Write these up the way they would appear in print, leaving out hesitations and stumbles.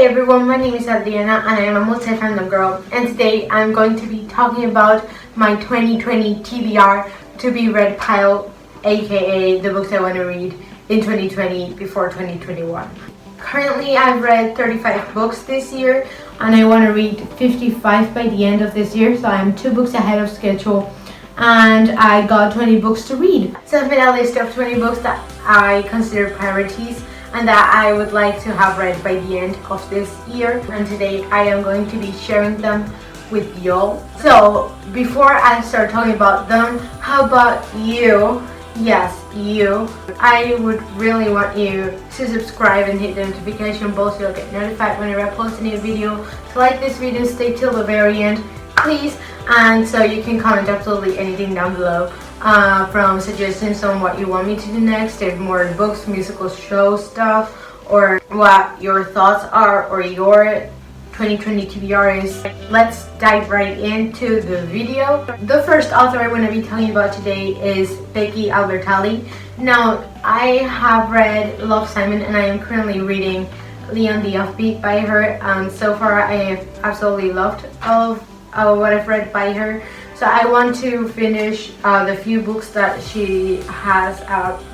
everyone, my name is Adriana and I am a multi-fandom girl, and today I'm going to be talking about my 2020 TBR to be read pile, aka the books I want to read in 2020 before 2021. Currently I've read 35 books this year and I want to read 55 by the end of this year, so I'm 2 books ahead of schedule and I got 20 books to read. So I've made a list of 20 books that I consider priorities and that I would like to have read by the end of this year, and today I am going to be sharing them with y'all. So before I start talking about them, how about you? Yes, you. I would really want you to subscribe and hit the notification bell so you'll get notified whenever I post a new video. To like this video, stay till the very end, please. And so you can comment absolutely anything down below, from suggestions on what you want me to do next, if more books, musical show stuff, or what your thoughts are or your 2020 TBR is. Let's dive right into the video. The first author I want to be telling you about today is Becky Albertalli. Now, I have read Love, Simon, and I am currently reading Leon the Offbeat by her, and so far I have absolutely loved all of what I've read by her. So I want to finish the few books that she has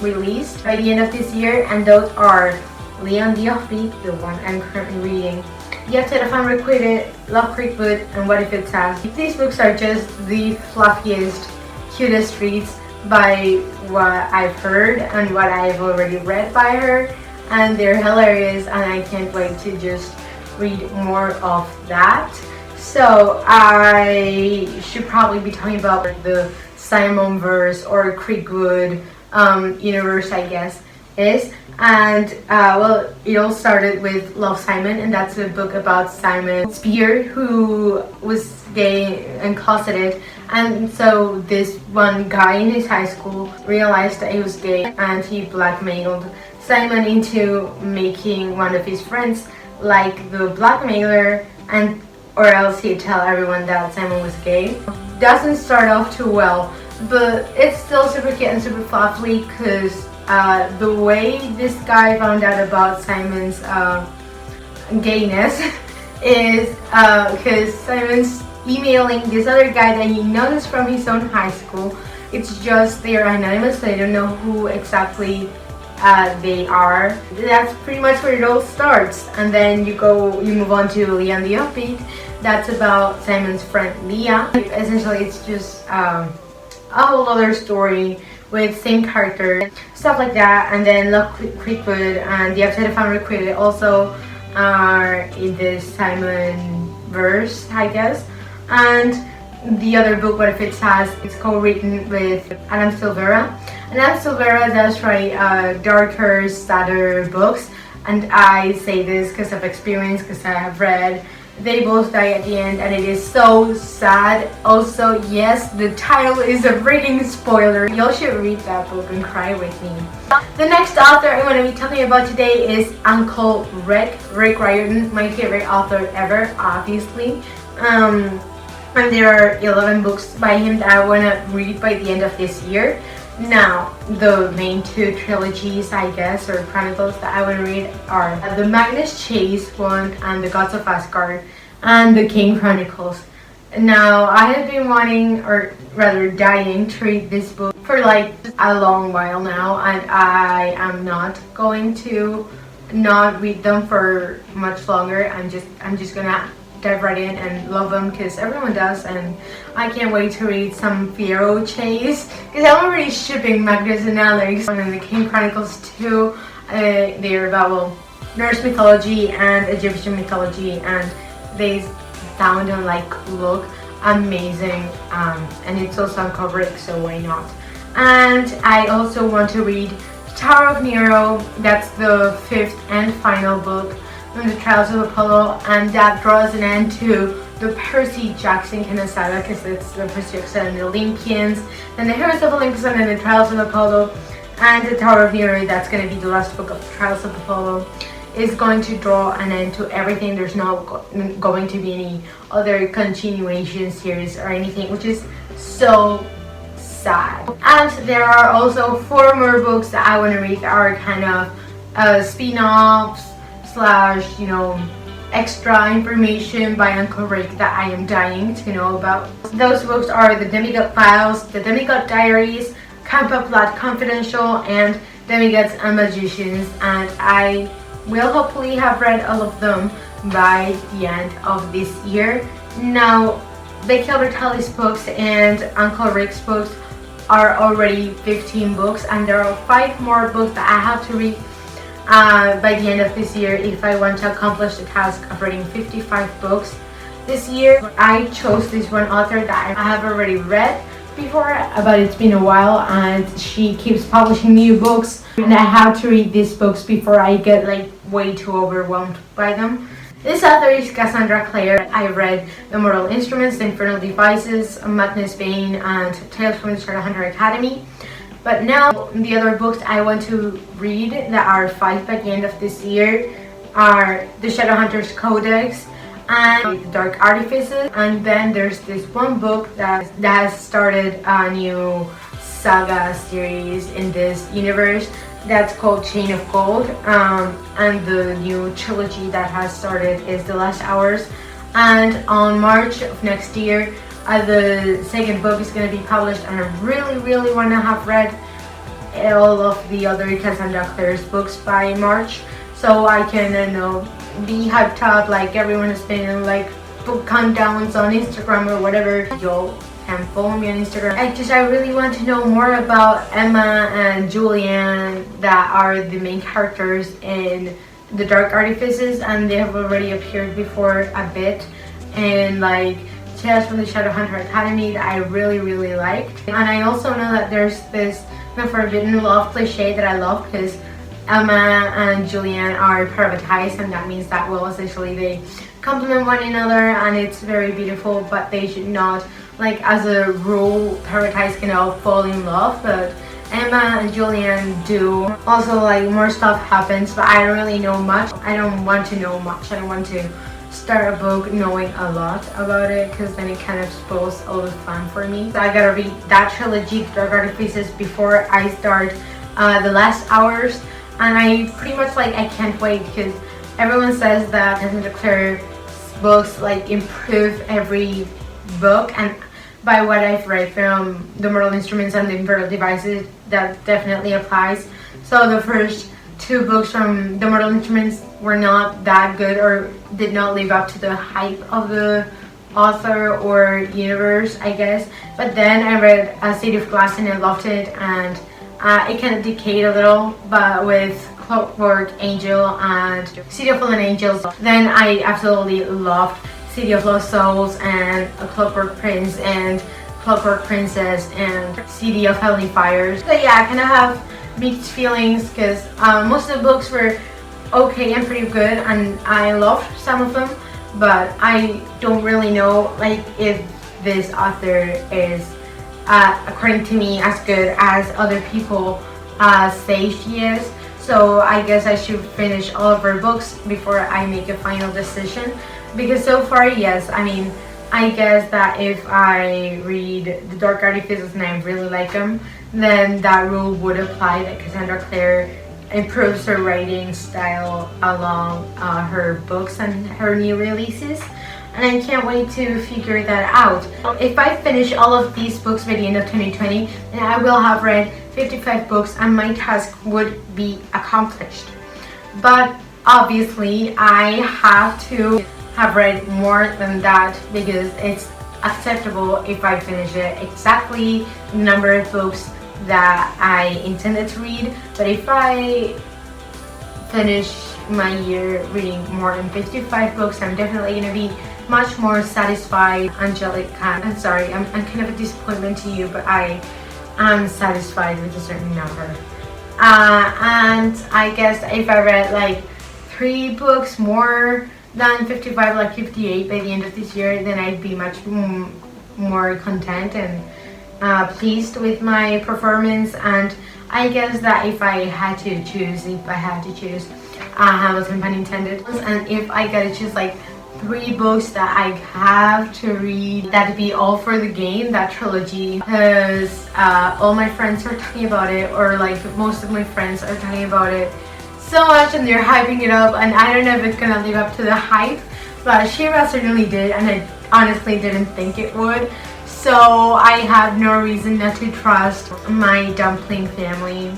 released by the end of this year, and those are Leon the Offbeat, the one I'm currently reading, Yet to the Fun Requited, Love Creek Wood, and What If It Has. These books are just the fluffiest, cutest reads by what I've heard and what I've already read by her, and they're hilarious and I can't wait to just read more of that. So I should probably be talking about the Simon verse or Creekwood universe, I guess is. And well, it all started with Love, Simon, and that's a book about Simon Spear, who was gay and closeted, and so this one guy in his high school realized that he was gay and he blackmailed Simon into making one of his friends like the blackmailer, and or else he'd tell everyone that Simon was gay. Doesn't start off too well, but it's still super cute and super fluffy because the way this guy found out about Simon's gayness is because Simon's emailing this other guy that he knows from his own high school. It's just they're anonymous, so they don't know who exactly they are. That's pretty much where it all starts, and then you move on to Leon the Offbeat. That's about Simon's friend Leah. Essentially it's just a whole other story with same character, stuff like that. And then Love Creekwood and The Outside of Fun Requited also are in this Simon verse, I guess. And the other book, What If It Has, it's co-written with Adam Silvera. And Adam Silvera does write darker, sadder books, and I say this because of experience, because I have read. They both die at the end and it is so sad. Also, yes, the title is a freaking spoiler. Y'all should read that book and cry with me. The next author I want to be talking about today is Uncle Rick Riordan, my favorite author ever, obviously. And there are 11 books by him that I want to read by the end of this year. Now, the main 2 trilogies, I guess, or chronicles that I want to read are the Magnus Chase one and the Gods of Asgard and the King Chronicles. Now, I have been wanting, or rather dying, to read this book for like a long while now, and I am not going to not read them for much longer. I'm just gonna dive right in and love them because everyone does, and I can't wait to read some Fierro Chase because I'm already shipping Magnus and Alex. And the King Chronicles too, they're about, well, Norse mythology and Egyptian mythology, and they sound and like look amazing, and it's also on Kubrick, so why not. And I also want to read Tower of Nero. That's the 5th and final book on the Trials of Apollo, and that draws an end to the Percy Jackson kind of saga, because it's the Percy Jackson and the Olympians, then the Heroes of Olympus, and then the Trials of Apollo, and the Tower of Nero. That's going to be the last book of the Trials of Apollo. Is going to draw an end to everything. There's not going to be any other continuation series or anything, which is so sad. And there are also 4 more books that I want to read that are kind of spin-offs slash, extra information by Uncle Rick that I am dying to know about. Those books are The Demigod Files, The Demigod Diaries, Camp of Blood Confidential, and Demigods and Magicians, and I will hopefully have read all of them by the end of this year. Now, Becky Albertalli's books and Uncle Rick's books are already 15 books, and there are 5 more books that I have to read by the end of this year if I want to accomplish the task of reading 55 books this year. I chose this one author that I have already read before, but it's been a while, and she keeps publishing new books, and I have to read these books before I get like way too overwhelmed by them. This author is Cassandra Clare. I read The Mortal Instruments, The Infernal Devices, Madness Bane, and Tales from the Shadowhunter Academy. But now the other books I want to read that are 5 by the end of this year are The Shadowhunters Codex and The Dark Artifices, and then there's this one book that has started a new saga series in this universe that's called Chain of Gold, and the new trilogy that has started is The Last Hours, and on March of next year the second book is going to be published, and I really want to have read all of the other Cassandra Clare's books by March, so I can be hyped up like everyone has been, like book countdowns on Instagram or whatever. Y'all can follow me on Instagram. I really want to know more about Emma and Julian, that are the main characters in The Dark Artifices, and they have already appeared before a bit in like Tales from the Shadowhunter Academy that I really liked. And I also know that there's this forbidden love cliche that I love, because Emma and Julian are privatized, and that means that, well, essentially they complement one another, and it's very beautiful, but they should not, like, as a rule, privatized can all fall in love, but Emma and Julian do. Also, like, more stuff happens, but I don't really know much. I don't want to know much. I don't want to start a book knowing a lot about it, because then it kind of spoils all the fun for me. So I gotta read that trilogy, The Dark Artifices, before I start The Last Hours, and I pretty much, like, I can't wait, because everyone says that Cassandra Clare's books like improve every book, and by what I've read from The Mortal Instruments and The Infernal Devices, that definitely applies. So the first 2 books from The Mortal Instruments were not that good, or did not live up to the hype of the author or universe, I guess. But then I read City of Glass and I loved it, and it kind of decayed a little, but with Clockwork Angel and City of Fallen Angels, then I absolutely loved City of Lost Souls and A Clockwork Prince and Clockwork Princess and City of Heavenly Fires. So yeah, I kind of have mixed feelings, because most of the books were okay and pretty good, and I loved some of them, but I don't really know, like, if this author is according to me as good as other people say she is. So I guess I should finish all of her books before I make a final decision, because so far, yes, I mean, I guess that if I read The Dark Artifices and I really like them, then that rule would apply, that Cassandra Clare improves her writing style along her books and her new releases, and I can't wait to figure that out. If I finish all of these books by the end of 2020, then I will have read 55 books and my task would be accomplished. But obviously I have to have read more than that, because it's acceptable if I finish it exactly the number of books that I intended to read. But if I finish my year reading more than 55 books, I'm definitely going to be much more satisfied. Angelica, I'm sorry, I'm kind of a disappointment to you, but I am satisfied with a certain number. And I guess if I read like 3 books more than 55, like 58 by the end of this year, then I'd be much more content and pleased with my performance. And I guess that if I had to choose, Hamilton, pun intended, and if I gotta choose like 3 books that I have to read, that'd be All for the Game, that trilogy, because all my friends are talking about it, or like most of my friends are talking about it. so much and they're hyping it up, and I don't know if it's gonna live up to the hype, but Shira certainly did, and I honestly didn't think it would. So I have no reason not to trust my dumpling family,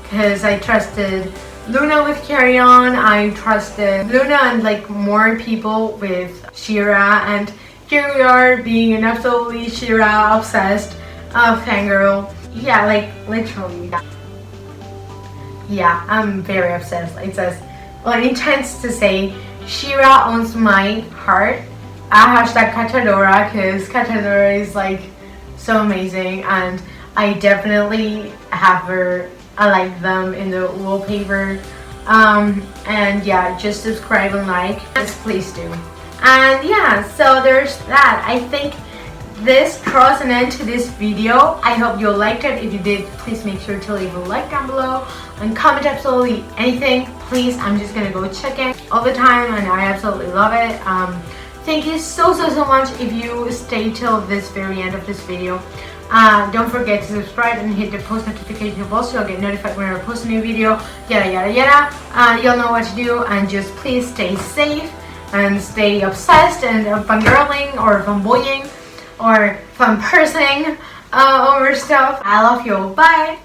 because I trusted Luna with Carry On, I trusted Luna and like more people with Shira, and here we are being an absolutely Shira obsessed fangirl. Yeah, like literally. Yeah, I'm very obsessed. It says, well, it intends to say Shira owns my heart. Hashtag Cachadora, because Cachadora is like so amazing, and I definitely have her. I like them in the wallpaper. And yeah, just subscribe and like. Yes, please do. And yeah, so there's that. I think this draws an end to this video. I hope you liked it. If you did, please make sure to leave a like down below and comment absolutely anything. Please, I'm just gonna go check it all the time, and I absolutely love it. Thank you so much if you stay till this very end of this video. Don't forget to subscribe and hit the post notification bell so you'll get notified whenever I post a new video. Yada yada yada. You'll know what to do, and just please stay safe and stay obsessed and fangirling or fanboying or fun-persing over stuff. I love you. Bye.